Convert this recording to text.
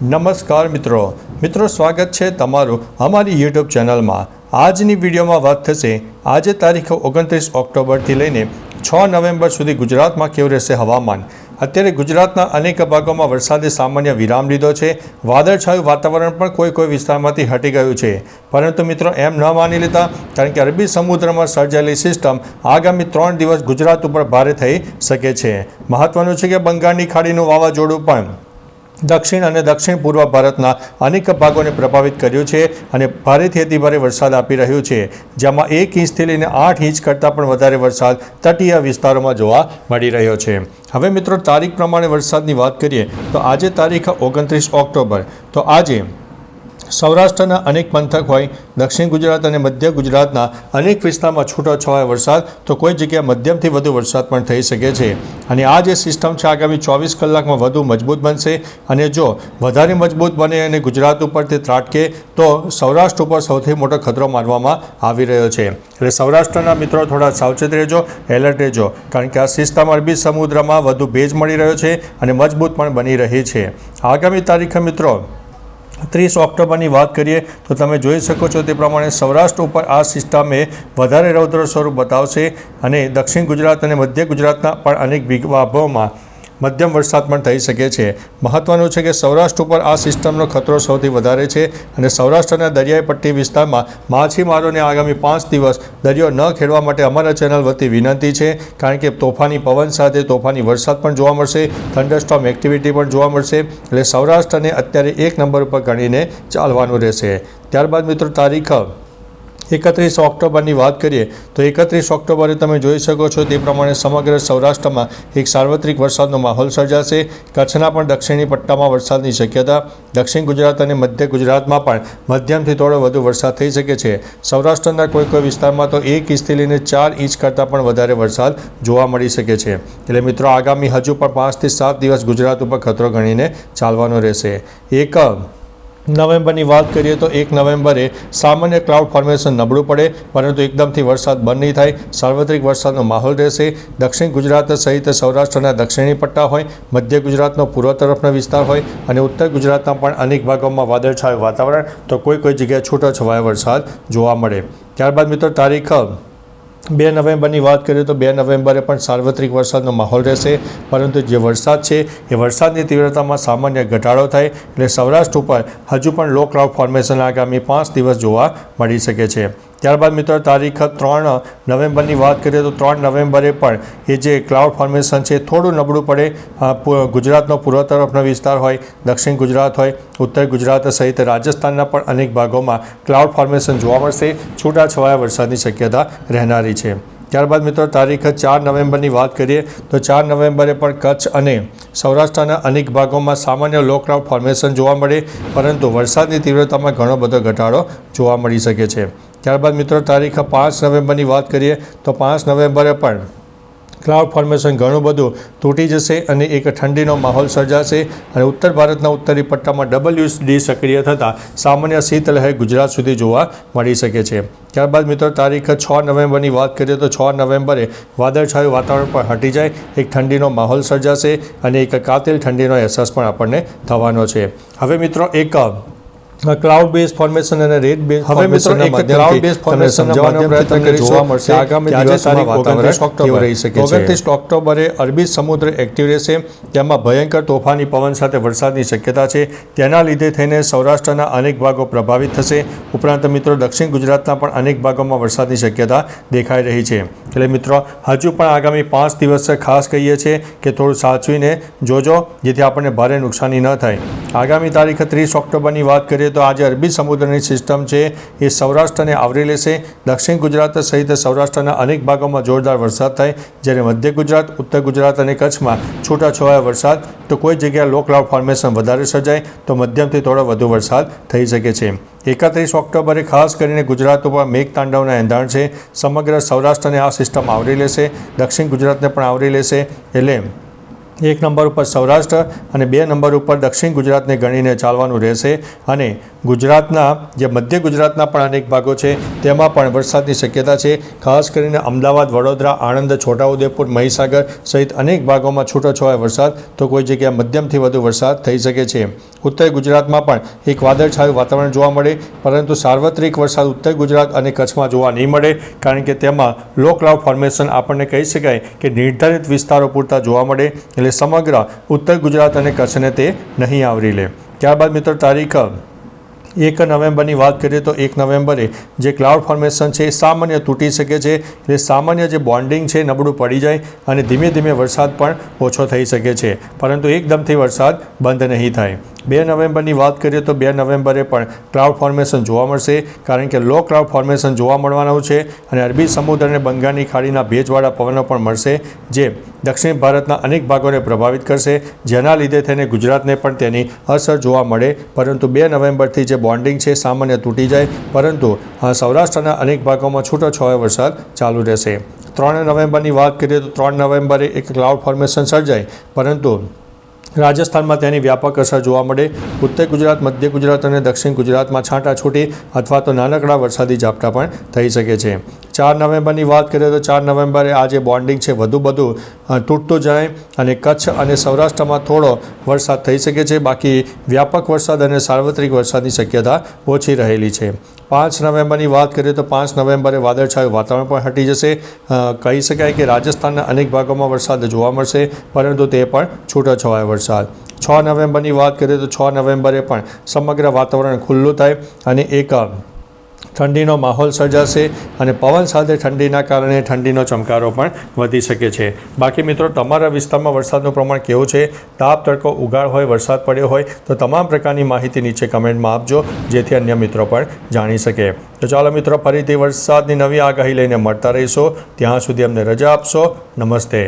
નમસ્કાર મિત્રો સ્વાગત છે તમારું અમારી યુટ્યુબ ચેનલમાં। આજની વિડીયોમાં વાત થશે આજે તારીખ 29 ઓક્ટોબરથી લઈને 6 નવેમ્બર સુધી ગુજરાતમાં કેવું રહેશે હવામાન। અત્યારે ગુજરાતના અનેક ભાગોમાં વરસાદે સામાન્ય વિરામ લીધો છે। વાદળછાયું વાતાવરણ પણ કોઈ વિસ્તારમાંથી હટી ગયું છે, પરંતુ મિત્રો એમ ન માની લેતા, કારણ કે અરબી સમુદ્રમાં સર્જાયેલી સિસ્ટમ આગામી 3 દિવસ ગુજરાત ઉપર ભારે થઈ શકે છે। મહત્વનું છે કે બંગાળની ખાડીનું વાવાઝોડું પણ દક્ષિણ અને દક્ષિણ પૂર્વ ભારતના અનેક ભાગોને પ્રભાવિત કર્યું છે અને ભારેથી અતિભારે વરસાદ આપી રહ્યું છે, જેમાં 1 ઇંચથી લઈને 8 ઇંચ કરતાં પણ વધારે વરસાદ તટીય વિસ્તારોમાં જોવા મળી રહ્યો છે। હવે મિત્રો તારીખ પ્રમાણે વરસાદની વાત કરીએ તો આજે તારીખ 29 ઓક્ટોબર, તો આજે સૌરાષ્ટ્રના અનેક પંથક હોય, દક્ષિણ ગુજરાત અને મધ્ય ગુજરાતના અનેક વિસ્તારમાં છૂટોછવાયો વરસાદ, તો કોઈ જગ્યાએ મધ્યમથી વધુ વરસાદ પણ થઈ શકે છે। અને આ જે સિસ્ટમ છે આગામી 24 કલાકમાં વધુ મજબૂત બનશે, અને જો વધારે મજબૂત બને અને ગુજરાત ઉપર તે ત્રાટકે તો સૌરાષ્ટ્ર ઉપર સૌથી મોટો ખતરો માનવામાં આવી રહ્યો છે। એટલે સૌરાષ્ટ્રના મિત્રો થોડા સાવચેત રહેજો, એલર્ટ રહેજો, કારણ કે આ સિસ્ટમ અરબી સમુદ્રમાં વધુ ભેજ મળી રહ્યો છે અને મજબૂત પણ બની રહી છે। આગામી તારીખે મિત્રો 30 ઓક્ટોબરની વાત કરીએ તો તમે જોઈ શકો છો તે પ્રમાણે સૌરાષ્ટ્ર ઉપર આ સિસ્ટમે વધારે રૌદ્ર સ્વરૂપ બતાવશે અને દક્ષિણ ગુજરાત અને મધ્ય ગુજરાતના પણ અનેક ભાગોમાં મધ્યમ વરસાદ પણ થઈ શકે છે। મહત્વનું છે કે સૌરાષ્ટ્ર ઉપર આ સિસ્ટમનો ખતરો સૌથી વધારે છે અને સૌરાષ્ટ્રના દરિયાઈ પટ્ટી વિસ્તારમાં માછીમારોને આગામી 5 દિવસ દરિયો ન ખેડવા માટે અમારા ચેનલ વતી વિનંતી છે, કારણ કે તોફાની પવન સાથે તોફાની વરસાદ પણ જોવા મળશે, થંડરસ્ટોર્મ એક્ટિવિટી પણ જોવા મળશે। એટલે સૌરાષ્ટ્રને અત્યારે 1 નંબર ઉપર ગણીને ચાલવાનું રહેશે। ત્યારબાદ મિત્રો તારીખ 31 ઓક્ટોબરની વાત કરીએ તો 31 ઓક્ટોબરે તમે જોઈ શકો છો તે પ્રમાણે સમગ્ર સૌરાષ્ટ્રમાં એક સાર્વત્રિક વરસાદનો માહોલ સર્જાશે। કચ્છના પણ દક્ષિણી પટ્ટામાં વરસાદની શક્યતા, દક્ષિણ ગુજરાત અને મધ્ય ગુજરાતમાં પણ મધ્યમથી થોડો વધુ વરસાદ થઈ શકે છે। સૌરાષ્ટ્રના કોઈ વિસ્તારમાં તો 1 ઇંચથી લઈને 4 ઇંચ કરતાં પણ વધારે વરસાદ જોવા મળી શકે છે। એટલે મિત્રો આગામી હજુ પણ 5 થી 7 દિવસ ગુજરાત ઉપર ખતરો ગણીને ચાલવાનો રહેશે। 1 નવેમ્બરની વાત કરીએ તો 1 નવેમ્બરે સામાન્ય ક્લાઉડ ફોર્મેશન નબળું પડે, પરંતુ એકદમથી વરસાદ બંધ નહીં થાય, સાર્વત્રિક વરસાદનો માહોલ રહેશે। દક્ષિણ ગુજરાત સહિત સૌરાષ્ટ્રના દક્ષિણી પટ્ટા હોય, મધ્ય ગુજરાતનો પૂર્વ તરફનો વિસ્તાર હોય અને ઉત્તર ગુજરાતના પણ અનેક ભાગોમાં વાદળછાયું વાતાવરણ, તો કોઈ જગ્યાએ છૂટોછવાયો વરસાદ જોવા મળે। ત્યારબાદ મિત્રો તારીખ 2 નવેમ્બરની વાત કરીએ તો 2 નવેમ્બરે પણ સાર્વત્રિક વરસાદનો માહોલ રહેશે, પરંતુ જે વરસાદ છે એ વરસાદની તીવ્રતામાં સામાન્ય ઘટાડો થાય, એટલે સૌરાષ્ટ્ર ઉપર હજુ પણ લો ક્લાઉડ ફોર્મેશન આગામી 5 દિવસ જોવા મળી શકે છે। ત્યારબાદ મિત્રો તારીખ 3 નવેમ્બરની વાત કરીએ તો 3 નવેમ્બરે પણ એ જે ક્લાઉડ ફોર્મેશન છે થોડું નબળું પડે। ગુજરાતનો પૂર્વ તરફનો વિસ્તાર હોય, દક્ષિણ ગુજરાત હોય, ઉત્તર ગુજરાત સહિત રાજસ્થાનના પણ અનેક ભાગોમાં ક્લાઉડ ફોર્મેશન જોવા મળશે, છૂટાછવાયા વરસાદની શક્યતા રહેનારી છે। ત્યારબાદ મિત્રો તારીખ 4 નવેમ્બરની વાત કરીએ તો 4 નવેમ્બરે પણ કચ્છ અને સૌરાષ્ટ્રના અનેક ભાગોમાં સામાન્ય લો ક્લાઉડ ફોર્મેશન જોવા મળે, પરંતુ વરસાદની તીવ્રતામાં ઘણો બધો ઘટાડો જોવા મળી શકે છે। ત્યારબાદ મિત્રો તારીખ 5 નવેમ્બરની વાત કરીએ તો 5 નવેમ્બરે પણ ક્લાઉડ ફોર્મેશન ઘણું બધું તૂટી જશે અને એક ઠંડીનો માહોલ સર્જાશે અને ઉત્તર ભારતના ઉત્તરી પટ્ટામાં WD સક્રિય થતાં સામાન્ય શીતલહેર ગુજરાત સુધી જોવા મળી શકે છે। ત્યારબાદ મિત્રો તારીખ 6 નવેમ્બરની વાત કરીએ તો 6 નવેમ્બરે વાદળછાયું વાતાવરણ પણ હટી જાય, એક ઠંડીનો માહોલ સર્જાશે અને એક કાતિલ ઠંડીનો અહેસાસ પણ આપણને થવાનો છે। હવે મિત્રો એક ક્લાઉડ બેઝ ફોર્મેશન અને રેડ બેઝ હવે મિત્રો એક ક્લાઉડ બેઝ ફોર્મેશન સમજાવવાનો પ્રયત્ન જોવા મળશે આગામી દિવસોમાં વાતાવરણ કેવું રહી શકે છે। 29 ઓક્ટોબરે અરબી સમુદ્ર એક્ટિવ રહેશે, તેમાં ભયંકર તોફાની પવન સાથે વરસાદની શક્યતા છે, તેના લીધે થઈને સૌરાષ્ટ્રના અનેક ભાગો પ્રભાવિત થશે। ઉપરાંત મિત્રો દક્ષિણ ગુજરાતના પણ અનેક ભાગોમાં વરસાદની શક્યતા દેખાઈ રહી છે। એટલે મિત્રો હજુ પણ આગામી 5 દિવસ ખાસ કહીએ છીએ કે થોડું સાચવીને જોજો, જેથી આપણને ભારે નુકસાની ન થાય। આગામી તારીખ 30 ઓક્ટોબરની વાત કરીએ તો આજે અરબી સમુદ્રની સિસ્ટમ છે એ સૌરાષ્ટ્રને આવરી લેશે, દક્ષિણ ગુજરાત સહિત સૌરાષ્ટ્રના અનેક ભાગોમાં જોરદાર વરસાદ થાય, જ્યારે મધ્ય ગુજરાત, ઉત્તર ગુજરાત અને કચ્છમાં છૂટાછવાયા વરસાદ, તો કોઈ જગ્યાએ લો ક્લાઉડ ફોર્મેશન વધારે સર્જાય તો મધ્યમથી થોડો વધુ વરસાદ થઈ શકે છે। 31 ઓક્ટોબરે ખાસ કરીને ગુજરાત ઉપર મેઘતાંડવના એંધાણ છે, સમગ્ર સૌરાષ્ટ્રને આ સિસ્ટમ આવરી લેશે, દક્ષિણ ગુજરાતને પણ આવરી લેશે। એટલે 1 નંબર ઉપર સૌરાષ્ટ્ર અને 2 નંબર ઉપર દક્ષિણ ગુજરાતને ગણીને ચાલવાનું રહેશે અને ગુજરાતના જે મધ્ય ગુજરાતના પણ અનેક ભાગો છે તેમાં પણ વરસાદની શક્યતા છે. ખાસ કરીને અમદાવાદ, વડોદરા, આણંદ, છોટાઉદેપુર, મહીસાગર સહિત અનેક ભાગોમાં છૂટોછવાયો વરસાદ તો કોઈ જગ્યાએ મધ્યમથી વધુ વરસાદ થઈ શકે છે. ઉત્તર ગુજરાતમાં પણ એક વાદળછાયું વાતાવરણ જોવા મળે, પરંતુ સાર્વત્રિક વરસાદ ઉત્તર ગુજરાત અને કચ્છમાં જોવા નહીં મળે, કારણ કે તેમાં લો ક્લાઉડ ફોર્મેશન આપણને કહી શકાય કે નિર્ધારિત વિસ્તારો પૂરતા જોવા મળે, એટલે સમગ્ર ઉત્તર ગુજરાત અને કચ્છને તે નહીં આવરી લે. ત્યારબાદ મિત્રો તારીખ 1 નવેમ્બરની વાત કરીએ તો 1 નવેમ્બરે જે ક્લાઉડ ફોર્મેશન છે એ સામાન્ય તૂટી શકે છે, એટલે સામાન્ય જે બોન્ડિંગ છે નબળું પડી જાય અને ધીમે ધીમે વરસાદ પણ ઓછો થઈ શકે છે, પરંતુ એકદમથી વરસાદ બંધ નહીં થાય. 2 નવેમ્બરની વાત કરીએ તો 2 નવેમ્બરે પણ ક્લાઉડ ફોર્મેશન જોવા મળશે, કારણ કે લો ક્લાઉડ ફોર્મેશન જોવા મળવાનું છે અને અરબી સમુદ્ર અને બંગાળની ખાડીના ભેજવાળા પવનો પણ મળશે, જે દક્ષિણ ભારતના અનેક ભાગોને પ્રભાવિત કરશે, જેના લીધે થઈને ગુજરાતને પણ તેની અસર જોવા મળે. પરંતુ 2 નવેમ્બરથી જે બોન્ડિંગ છે સામાન્ય તૂટી જાય, પરંતુ સૌરાષ્ટ્રના અનેક ભાગોમાં છૂટોછવાયો વરસાદ ચાલુ રહેશે. 3 નવેમ્બરની વાત કરીએ તો 3 નવેમ્બરે એક ક્લાઉડ ફોર્મેશન સર્જાય, પરંતુ રાજસ્થાનમાં તેની વ્યાપક અસર જોવા મળે. ઉત્તર ગુજરાત, મધ્ય ગુજરાત અને દક્ષિણ ગુજરાતમાં છાંટાછૂટી અથવા તો નાનકડા વરસાદી ઝાપટા પણ થઈ શકે છે. 4 નવેમ્બરની વાત કરીએ તો 4 નવેમ્બરે આ જે બોન્ડિંગ છે વધુ બધું તૂટતું જાય અને કચ્છ અને સૌરાષ્ટ્રમાં થોડો વરસાદ થઈ શકે છે, બાકી વ્યાપક વરસાદ અને સાર્વત્રિક વરસાદની શક્યતા ઓછી રહેલી છે. 5 નવેમ્બરની વાત કરીએ તો 5 નવેમ્બરે વાદળછાયું વાતાવરણ પણ હટી જશે. કહી શકાય કે રાજસ્થાનના અનેક ભાગોમાં વરસાદ જોવા મળશે, પરંતુ તે પણ છૂટોછવાયો વરસાદ. 6 નવેમ્બરની વાત કરીએ તો 6 નવેમ્બરે પણ સમગ્ર વાતાવરણ ખુલ્લું થાય અને એક ઠંડીનો માહોલ સર્જાશે અને પવન સાથે ઠંડીના કારણે ઠંડીનો ચમકારો પણ વધી શકે છે. બાકી મિત્રો, તમારા વિસ્તારમાં વરસાદનું પ્રમાણ કેવું છે? તાપ, તડકો, ઉઘાડ હોય, વરસાદ પડ્યો હોય તો તમામ પ્રકારની માહિતી નીચે કમેન્ટમાં આપજો, જેથી અન્ય મિત્રો પણ જાણી શકે. તો ચાલો મિત્રો, ફરીથી વરસાદની નવી આગાહી લઈને મળતા રહીશું. ત્યાં સુધી અમને રજા આપશો. નમસ્તે.